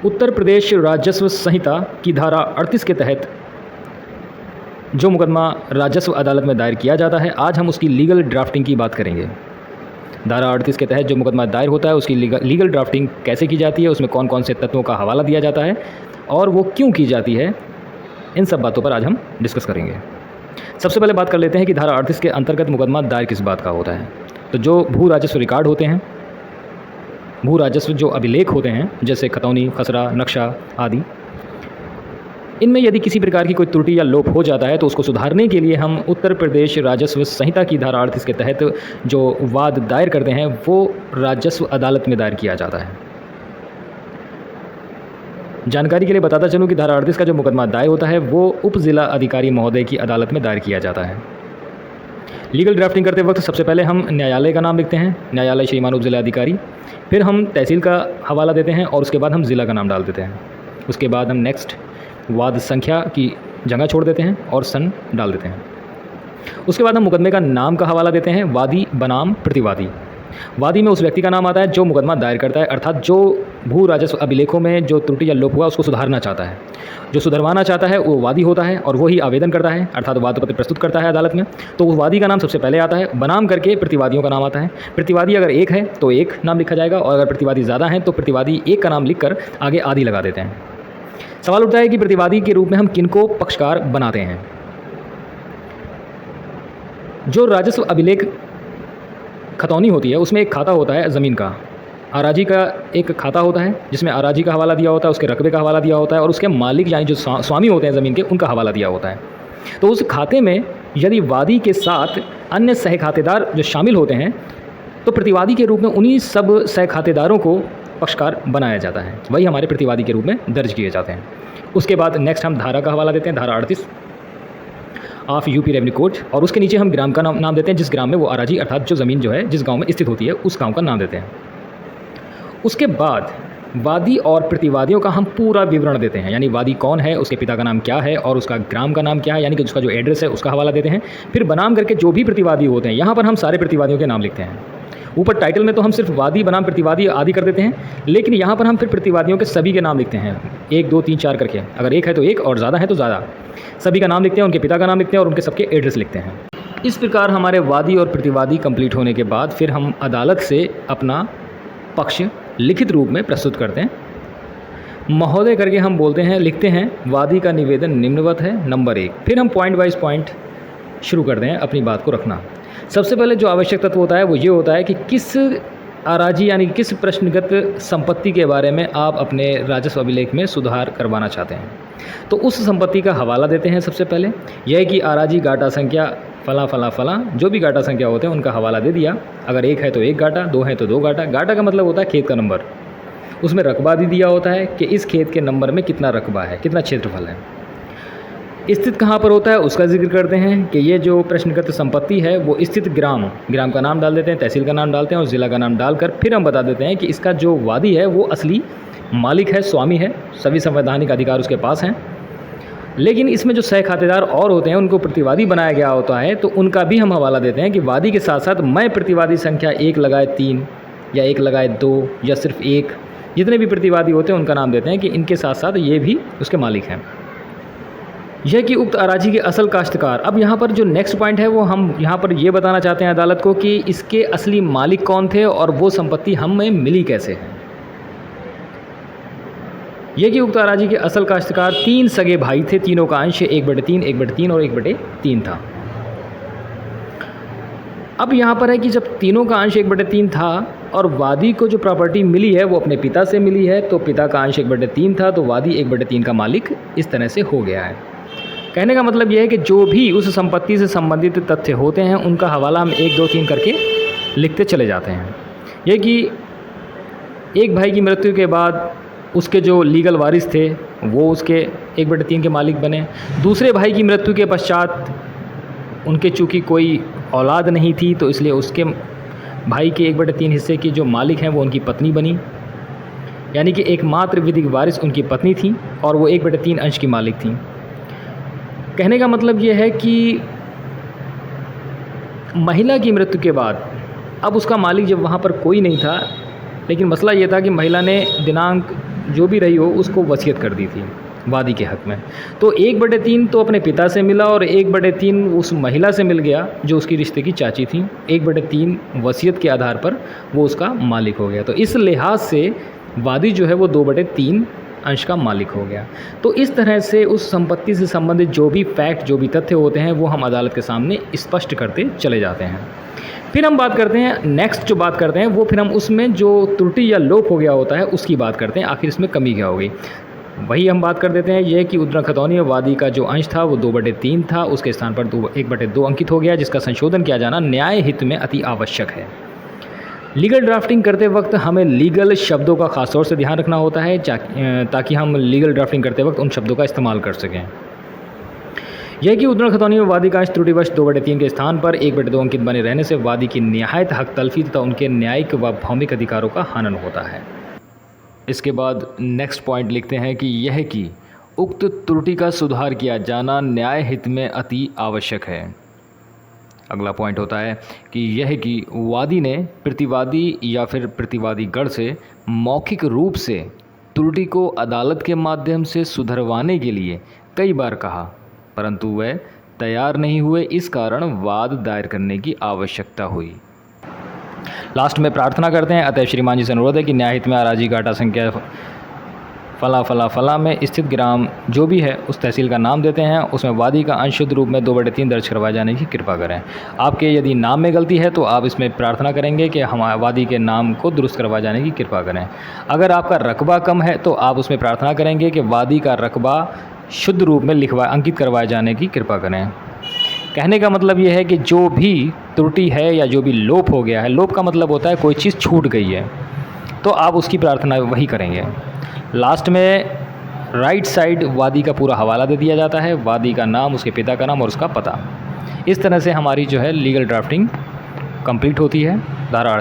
उत्तर प्रदेश राजस्व संहिता की धारा 38 के तहत जो मुकदमा राजस्व अदालत में दायर किया जाता है, आज हम उसकी लीगल ड्राफ्टिंग की बात करेंगे। धारा 38 के तहत जो मुकदमा दायर होता है उसकी लीगल ड्राफ्टिंग कैसे की जाती है, उसमें कौन कौन से तत्वों का हवाला दिया जाता है और वो क्यों की जाती है, इन सब बातों पर आज हम डिस्कस करेंगे। सबसे पहले बात कर लेते हैं कि धारा 38 के अंतर्गत मुकदमा दायर किस बात का होता है। तो जो भू राजस्व रिकॉर्ड होते हैं, भू राजस्व जो अभिलेख होते हैं, जैसे खतौनी, खसरा, नक्शा आदि, इनमें यदि किसी प्रकार की कोई त्रुटि या लोप हो जाता है तो उसको सुधारने के लिए हम उत्तर प्रदेश राजस्व संहिता की धारा 38 के तहत जो वाद दायर करते हैं वो राजस्व अदालत में दायर किया जाता है। जानकारी के लिए बताता चलूँ कि धारा 38 का जो मुकदमा दायर होता है वो उप जिला अधिकारी महोदय की अदालत में दायर किया जाता है। लीगल ड्राफ्टिंग करते वक्त सबसे पहले हम न्यायालय का नाम लिखते हैं, न्यायालय श्रीमान उप जिला अधिकारी, फिर हम तहसील का हवाला देते हैं और उसके बाद हम ज़िला का नाम डाल देते हैं। उसके बाद हम नेक्स्ट वाद संख्या की जगह छोड़ देते हैं और सन डाल देते हैं। उसके बाद हम मुकदमे का नाम का हवाला देते हैं, वादी बनाम प्रतिवादी। वादी में उस व्यक्ति का नाम आता है जो मुकदमा दायर करता है, अर्थात जो भू राजस्व अभिलेखों में जो त्रुटि या लोप हुआ उसको सुधारना चाहता है। जो सुधरवाना चाहता है वो वादी होता है और वही आवेदन करता है, अर्थात वादपत्र प्रस्तुत करता है अदालत में। तो उस वादी का नाम सबसे पहले आता है, बनाम करके प्रतिवादियों का नाम आता है। प्रतिवादी अगर एक है तो एक नाम लिखा जाएगा और अगर प्रतिवादी ज़्यादा हैं तो प्रतिवादी एक का नाम लिखकर आगे आदि लगा देते हैं। सवाल उठता है कि प्रतिवादी के रूप में हम किनको पक्षकार बनाते हैं। जो राजस्व अभिलेख खतौनी होती है उसमें एक खाता होता है ज़मीन का, आराजी का एक खाता होता है जिसमें आराजी का हवाला दिया होता है, उसके रकबे का हवाला दिया होता है और उसके मालिक यानी जो स्वामी होते हैं ज़मीन के उनका हवाला दिया होता है। तो उस खाते में यदि वादी के साथ अन्य सह खातेदार जो शामिल होते हैं तो प्रतिवादी के रूप में उन्हीं सब सह खातेदारों को पक्षकार बनाया जाता है, वही हमारे प्रतिवादी के रूप में दर्ज किए जाते हैं। उसके बाद नेक्स्ट हम धारा का हवाला देते हैं, धारा 38 ऑफ यूपी रेवेन्यू कोड, और उसके नीचे हम ग्राम का नाम देते हैं जिस ग्राम में वो आराजी अर्थात जो ज़मीन जो है जिस गांव में स्थित होती है उस गांव का नाम देते हैं। उसके बाद वादी और प्रतिवादियों का हम पूरा विवरण देते हैं, यानी वादी कौन है, उसके पिता का नाम क्या है और उसका ग्राम का नाम क्या है, यानी कि उसका जो एड्रेस है उसका हवाला देते हैं। फिर बनाम करके जो भी प्रतिवादी होते हैं यहाँ पर हम सारे प्रतिवादियों के नाम लिखते हैं। ऊपर टाइटल में तो हम सिर्फ वादी बनाम प्रतिवादी आदि कर देते हैं, लेकिन यहाँ पर हम फिर प्रतिवादियों के सभी के नाम लिखते हैं, 1 2 3 4 करके। अगर एक है तो एक और ज़्यादा है तो ज़्यादा, सभी का नाम लिखते हैं, उनके पिता का नाम लिखते हैं और उनके सबके एड्रेस लिखते हैं। इस प्रकार हमारे वादी और प्रतिवादी कंप्लीट होने के बाद फिर हम अदालत से अपना पक्ष लिखित रूप में प्रस्तुत करते हैं। महोदय करके हम बोलते हैं, लिखते हैं, वादी का निवेदन निम्नवत है, नंबर 1। फिर हम पॉइंट वाइज पॉइंट शुरू करते हैं अपनी बात को रखना। सबसे पहले जो आवश्यक तत्व होता है वो ये होता है कि किस आराजी यानी किस प्रश्नगत संपत्ति के बारे में आप अपने राजस्व अभिलेख में सुधार करवाना चाहते हैं। तो उस संपत्ति का हवाला देते हैं सबसे पहले, यह कि आराजी गाटा संख्या फला फला फला, जो भी गाटा संख्या होते हैं उनका हवाला दे दिया। अगर एक है तो एक गाटा, 2 है तो 2 गाटा। गाटा का मतलब होता है खेत का नंबर, उसमें रकबा भी दिया होता है कि इस खेत के नंबर में कितना रकबा है, कितना क्षेत्रफल है, स्थित कहाँ पर होता है उसका जिक्र करते हैं कि ये जो प्रश्नगत संपत्ति है वो स्थित ग्राम का नाम डाल देते हैं, तहसील का नाम डालते हैं और ज़िला का नाम डालकर फिर हम बता देते हैं कि इसका जो वादी है वो असली मालिक है, स्वामी है, सभी संवैधानिक अधिकार उसके पास हैं। लेकिन इसमें जो सह खातेदार और होते हैं उनको प्रतिवादी बनाया गया होता है, तो उनका भी हम हवाला देते हैं कि वादी के साथ साथ मैं प्रतिवादी संख्या 1 लगाए 3 या 1 लगाए 2 या सिर्फ 1, जितने भी प्रतिवादी होते हैं उनका नाम देते हैं कि इनके साथ साथ ये भी उसके मालिक हैं। यह कि उक्त आराजी के असल काश्तकार। अब यहाँ पर जो नेक्स्ट पॉइंट है वो हम यहाँ पर ये बताना चाहते हैं अदालत को कि इसके असली मालिक कौन थे और वो संपत्ति हमें मिली कैसे है। यह कि उक्त आराजी के असल काश्तकार 3 सगे भाई थे, तीनों का अंश 1/3, 1/3 और 1/3 था। अब यहाँ पर है कि जब तीनों का अंश 1/3 था और वादी को जो प्रॉपर्टी मिली है वो अपने पिता से मिली है, तो पिता का अंश 1/3 था तो वादी 1/3 का मालिक इस तरह से हो गया है। कहने का मतलब यह है कि जो भी उस संपत्ति से संबंधित तथ्य होते हैं उनका हवाला हम 1 2 3 करके लिखते चले जाते हैं। यह कि एक भाई की मृत्यु के बाद उसके जो लीगल वारिस थे वो उसके 1/3 के मालिक बने। दूसरे भाई की मृत्यु के पश्चात उनके चूँकि कोई औलाद नहीं थी तो इसलिए उसके भाई के 1/3 हिस्से की जो मालिक हैं वो उनकी पत्नी बनी, यानी कि एकमात्र विधिक वारिस उनकी पत्नी थी और वो 1/3 अंश की मालिक थी। कहने का मतलब ये है कि महिला की मृत्यु के बाद अब उसका मालिक जब वहाँ पर कोई नहीं था, लेकिन मसला ये था कि महिला ने दिनांक जो भी रही हो उसको वसीयत कर दी थी वादी के हक़ में। तो 1/3 तो अपने पिता से मिला और 1/3 उस महिला से मिल गया जो उसकी रिश्ते की चाची थी। 1/3 वसीयत के आधार पर वो उसका मालिक हो गया। तो इस लिहाज से वादी जो है वो 2/3 अंश का मालिक हो गया। तो इस तरह से उस संपत्ति से संबंधित जो भी फैक्ट, जो भी तथ्य होते हैं वो हम अदालत के सामने स्पष्ट करते चले जाते हैं। फिर हम बात करते हैं, नेक्स्ट जो बात करते हैं वो फिर हम उसमें जो त्रुटि या लोप हो गया होता है उसकी बात करते हैं, आखिर इसमें कमी क्या हो गई। वही हम बात कर देते हैं ये कि उद्दंड खतौनी और वादी का जो अंश था वो 2/3 था, उसके स्थान पर 1/2 अंकित हो गया, जिसका संशोधन किया जाना न्याय हित में अति आवश्यक है। लीगल ड्राफ्टिंग करते वक्त हमें लीगल शब्दों का खास तौर से ध्यान रखना होता है ताकि हम लीगल ड्राफ्टिंग करते वक्त उन शब्दों का इस्तेमाल कर सकें। यह कि उद्दंड खतौनी में वादी का अंश त्रुटिवश 2/3 के स्थान पर 1/2 अंकित बने रहने से वादी की निहायत हक तलफी तथा उनके न्यायिक व भौमिक अधिकारों का हनन होता है। इसके बाद नेक्स्ट पॉइंट लिखते हैं कि यह कि उक्त त्रुटि का सुधार किया जाना न्याय हित में अति आवश्यक है। अगला पॉइंट होता है कि यह कि वादी ने प्रतिवादी या फिर प्रतिवादी गण से मौखिक रूप से त्रुटि को अदालत के माध्यम से सुधरवाने के लिए कई बार कहा, परंतु वह तैयार नहीं हुए, इस कारण वाद दायर करने की आवश्यकता हुई। लास्ट में प्रार्थना करते हैं, अतः श्रीमान जी से अनुरोध है कि न्यायहित में आराजी घाटा संख्या फला फला फला में स्थित ग्राम जो भी है उस तहसील का नाम देते हैं, उसमें वादी का अंश शुद्ध रूप में 2/3 दर्ज करवाए जाने की कृपा करें। आपके यदि नाम में गलती है तो आप इसमें प्रार्थना करेंगे कि हम वादी के नाम को दुरुस्त करवाए जाने की कृपा करें। अगर आपका रकबा कम है तो आप उसमें प्रार्थना करेंगे कि वादी का रकबा शुद्ध रूप में अंकित करवाए जाने की कृपा करें। कहने का मतलब ये है कि जो भी त्रुटि है या जो भी लोप हो गया है, लोप का मतलब होता है कोई चीज़ छूट गई है, तो आप उसकी प्रार्थना वही करेंगे। लास्ट में राइट साइड वादी का पूरा हवाला दे दिया जाता है, वादी का नाम, उसके पिता का नाम और उसका पता। इस तरह से हमारी जो है लीगल ड्राफ्टिंग कंप्लीट होती है। धारा